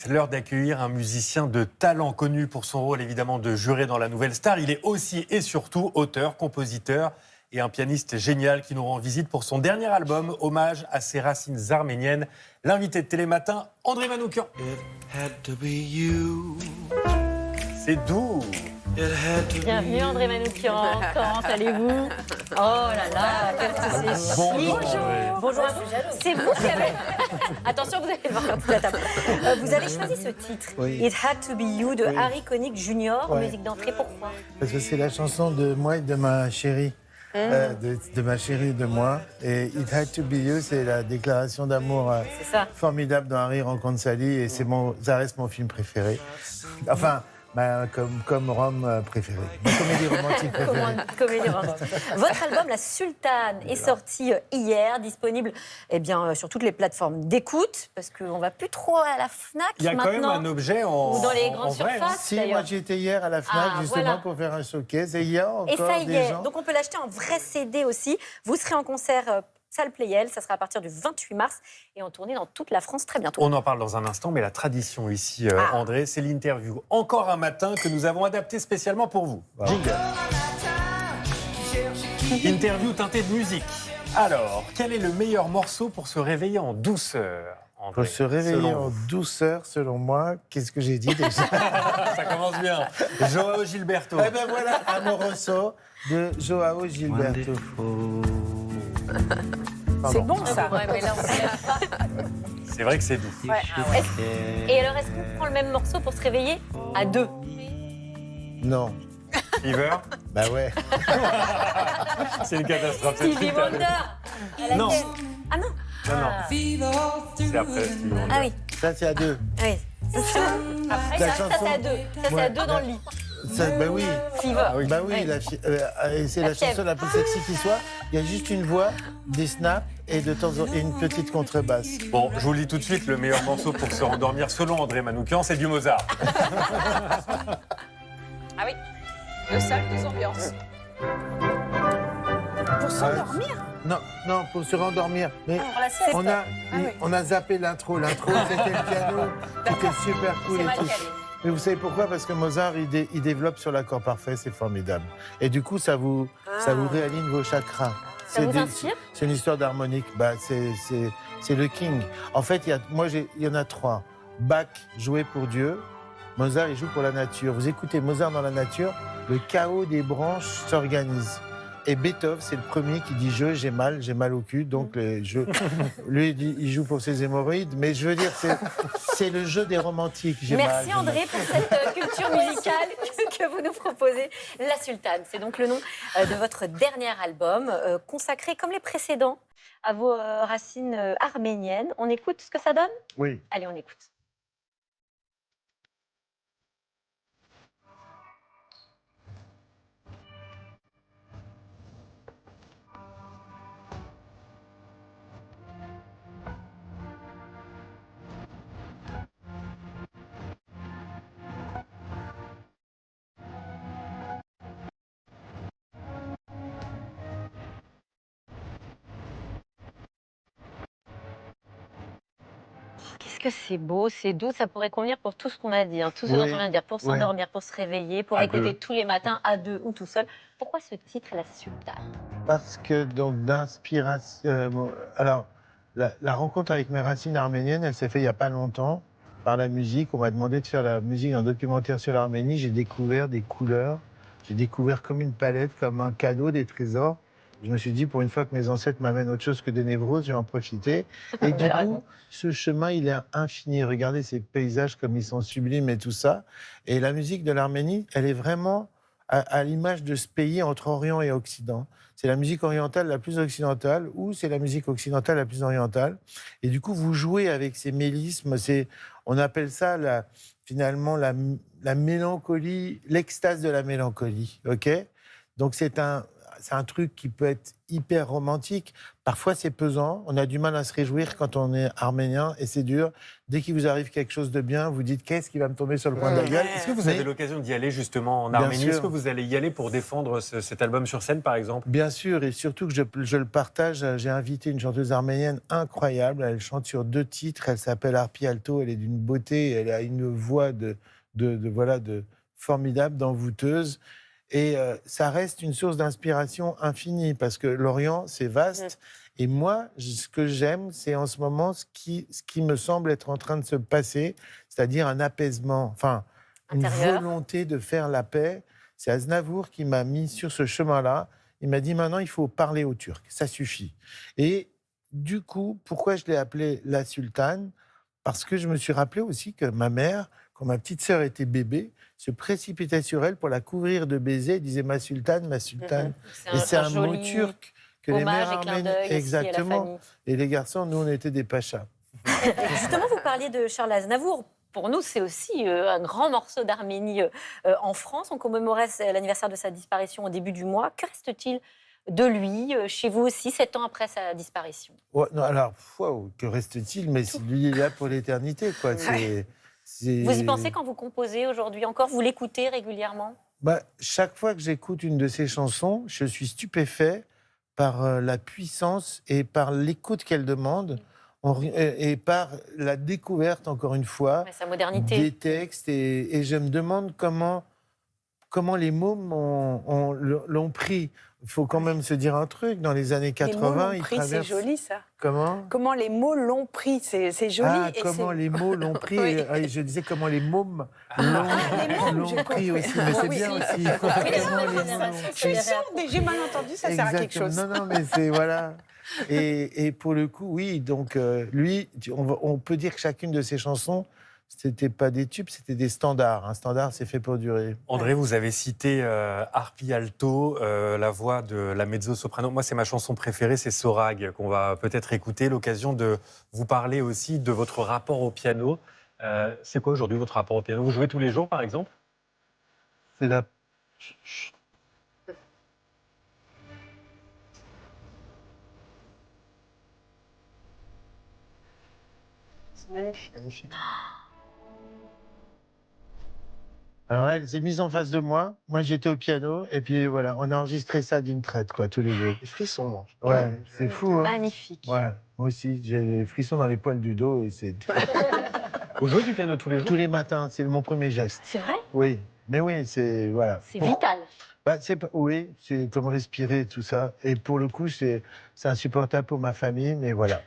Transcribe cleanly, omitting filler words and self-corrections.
C'est l'heure d'accueillir un musicien de talent connu pour son rôle évidemment de juré dans La Nouvelle Star. Il est aussi et surtout auteur, compositeur et un pianiste génial qui nous rend visite pour son dernier album, hommage à ses racines arméniennes. L'invité de Télématin, André Manoukian. C'est doux. Bienvenue André Manoukian, comment allez-vous? Oh là là, qu'est-ce que c'est chic. Bonjour à vous. C'est vous qui avez... Attention, vous allez voir toute la table. Vous avez choisi ce titre, Oui. It Had To Be You, de Harry Connick Jr., Ouais. musique d'entrée, pourquoi? Parce que c'est la chanson de moi et de ma chérie. De ma chérie et de moi. Et It Had To Be You, c'est la déclaration d'amour C'est ça. formidable dans Harry rencontre Sally. Et ça reste mon film préféré. Enfin, comme Rome préféré. Ma comédie romantique préférée. Comédie romantique. Votre album, La Sultane, est sorti hier, disponible sur toutes les plateformes d'écoute, parce qu'on ne va plus trop à la FNAC Il y a maintenant. quand même un objet en Ou dans les en grandes vrai, hein. surfaces. Si, d'ailleurs. moi j'ai été hier à la FNAC justement voilà. pour faire un showcase. Et il y a encore Et ça y des est, gens. donc on peut l'acheter en vrai CD aussi. Vous serez en concert Salle Playel, ça sera à partir du 28 mars et en tournée dans toute la France très bientôt. On en parle dans un instant, mais la tradition ici, André, c'est l'interview Encore un matin que nous avons adapté spécialement pour vous. Jingle. Interview teintée de musique. Alors, quel est le meilleur morceau pour se réveiller en douceur, André, Pour se réveiller selon en vous? douceur, selon moi, qu'est-ce que j'ai dit déjà? Ça commence bien. Joao Gilberto. Eh ben voilà, Amoroso de Joao Gilberto. C'est bon ça. C'est vrai que c'est doux. Et alors, est-ce qu'on prend le même morceau pour se réveiller à deux? Non. Fever, Bah ouais. c'est une catastrophe. cette Stevie interview. Wonder à la Non. caisse. Ah non. Non, non. C'est après Stevie Wonder. Ah oui. Ça, c'est à deux. Ah oui. Après, La ça chanson. c'est à deux. Ça c'est Ouais. à deux dans le lit. Bah oui. Fever. Bah oui, Ouais. c'est La la chanson fièvre. la plus sexy qui soit. Il y a juste une voix, des snaps et de temps en temps une petite contrebasse. Bon, je vous le dis tout de suite, le meilleur morceau pour se rendormir, selon André Manoukian, c'est du Mozart. Ah oui, deux salles, deux ambiances. Pour s'endormir. Non, pour se rendormir. Mais Pour la sieste. on a zappé l'intro. L'intro, c'était le piano, qui était super cool C'est et mal tout. calé. Mais vous savez pourquoi? Parce que Mozart, il développe sur l'accord parfait, c'est formidable. Et du coup, ça vous réaligne vos chakras. Ça vous inspire? C'est une histoire d'harmonique. Bah, c'est le king. En fait, il y en a trois. Bach, joué pour Dieu. Mozart, il joue pour la nature. Vous écoutez Mozart dans la nature, le chaos des branches s'organise. Et Beethoven, c'est le premier qui dit j'ai mal au cul, donc lui il joue pour ses hémorroïdes, mais je veux dire c'est le jeu des romantiques. Merci André pour cette culture musicale que vous nous proposez. La Sultane, c'est donc le nom de votre dernier album, consacré comme les précédents à vos racines arméniennes. On écoute ce que ça donne? Oui. Allez, on écoute. Qu'est-ce que c'est beau, c'est doux, ça pourrait convenir pour tout ce qu'on a dit, hein, tout ce dont on vient de dire, pour s'endormir, pour se réveiller, pour À écouter deux. tous les matins à deux ou tout seul. Pourquoi ce titre, La Sultane? Parce que donc d'inspiration. Alors la rencontre avec mes racines arméniennes, elle s'est faite il y a pas longtemps par la musique. On m'a demandé de faire la musique d'un documentaire sur l'Arménie. J'ai découvert des couleurs. J'ai découvert comme une palette, comme un cadeau, des trésors. Je me suis dit, pour une fois que mes ancêtres m'amènent autre chose que des névroses, je vais en profiter. Et du coup, ce chemin, il est infini. Regardez ces paysages comme ils sont sublimes et tout ça. Et la musique de l'Arménie, elle est vraiment à l'image de ce pays entre Orient et Occident. C'est la musique orientale la plus occidentale ou c'est la musique occidentale la plus orientale. Et du coup, vous jouez avec ces mélismes. On appelle ça finalement la mélancolie, l'extase de la mélancolie. Ok ? Donc c'est un truc qui peut être hyper romantique. Parfois, c'est pesant. On a du mal à se réjouir quand on est arménien et c'est dur. Dès qu'il vous arrive quelque chose de bien, vous dites qu'est-ce qui va me tomber sur le coin de la gueule. Est-ce que vous avez l'occasion d'y aller justement en Bien Arménie? sûr. Est-ce que vous allez y aller pour défendre cet album sur scène, par exemple? Bien sûr, et surtout que je le partage. J'ai invité une chanteuse arménienne incroyable. Elle chante sur 2 titres. Elle s'appelle Arpi Alto. Elle est d'une beauté. Elle a une voix de formidable, d'envoûteuse. Et ça reste une source d'inspiration infinie parce que l'Orient, c'est vaste. Et moi, ce que j'aime, c'est en ce moment ce qui me semble être en train de se passer, c'est-à-dire un apaisement, enfin, une Intérieur. volonté de faire la paix. C'est Aznavour qui m'a mis sur ce chemin-là. Il m'a dit maintenant, il faut parler aux Turcs, ça suffit. Et du coup, pourquoi je l'ai appelée la sultane? Parce que je me suis rappelé aussi que ma mère, quand ma petite sœur était bébé, se précipitait sur elle pour la couvrir de baisers et disait ma sultane, ma sultane. Et c'est un mot joli turc que les hommage mères et clin arméniennes. d'œil aussi à la Exactement. famille. Et les garçons, nous, on était des pachas. Justement, vous parliez de Charles Aznavour. Pour nous, c'est aussi un grand morceau d'Arménie en France. On commémorait l'anniversaire de sa disparition au début du mois. Que reste-t-il de lui chez vous aussi, 7 ans après sa disparition? Ouais, non, alors, wow, que reste-t-il? Mais lui, il est là pour l'éternité, quoi. Vous y pensez quand vous composez aujourd'hui encore? Vous l'écoutez régulièrement? Bah, chaque fois que j'écoute une de ses chansons, je suis stupéfait par la puissance et par l'écoute qu'elle demande et par la découverte, encore une fois, Sa modernité. des textes. Et je me demande comment les mots l'ont pris. Il faut quand même se dire un truc. Dans les années Les 80, mots l'ont ils pris, c'est traversent... joli ça. Comment Les mots l'ont pris, c'est joli. Ah, et comment c'est- les mots l'ont pris. Oui. Ah, je disais comment les mômes les mômes, l'ont j'ai pris compris. aussi. Mais c'est Oui. bien aussi. Oui, Comment les non, mômes mais l'ont génération, pris. Je suis sûre, mais j'ai mal entendu, ça sert à quelque Exactement. chose. Non, mais c'est voilà. Et pour le coup, oui. Donc lui, on peut dire que chacune de ses chansons, c'était pas des tubes, c'était des standards. Un standard, c'est fait pour durer. André, vous avez cité Arpi Alto, la voix de la mezzo-soprano. Moi, c'est ma chanson préférée, c'est Sorag, qu'on va peut-être écouter. L'occasion de vous parler aussi de votre rapport au piano. C'est quoi aujourd'hui votre rapport au piano? Vous jouez tous les jours, par exemple? C'est la. C'est magnifique. Magnifique. Alors elle s'est mise en face de moi. Moi, j'étais au piano. Et puis voilà, on a enregistré ça d'une traite, quoi, tous les deux. Des frissons. Ouais, c'est fou, hein. Magnifique. Ouais, moi aussi, j'ai des frissons dans les poils du dos et c'est Vous jouez du piano tous les jours? tous les matins. C'est mon premier geste. C'est vrai? Oui, mais oui, c'est voilà. C'est vital. Bah, oui, c'est comme respirer tout ça. Et pour le coup, c'est insupportable pour ma famille, mais voilà.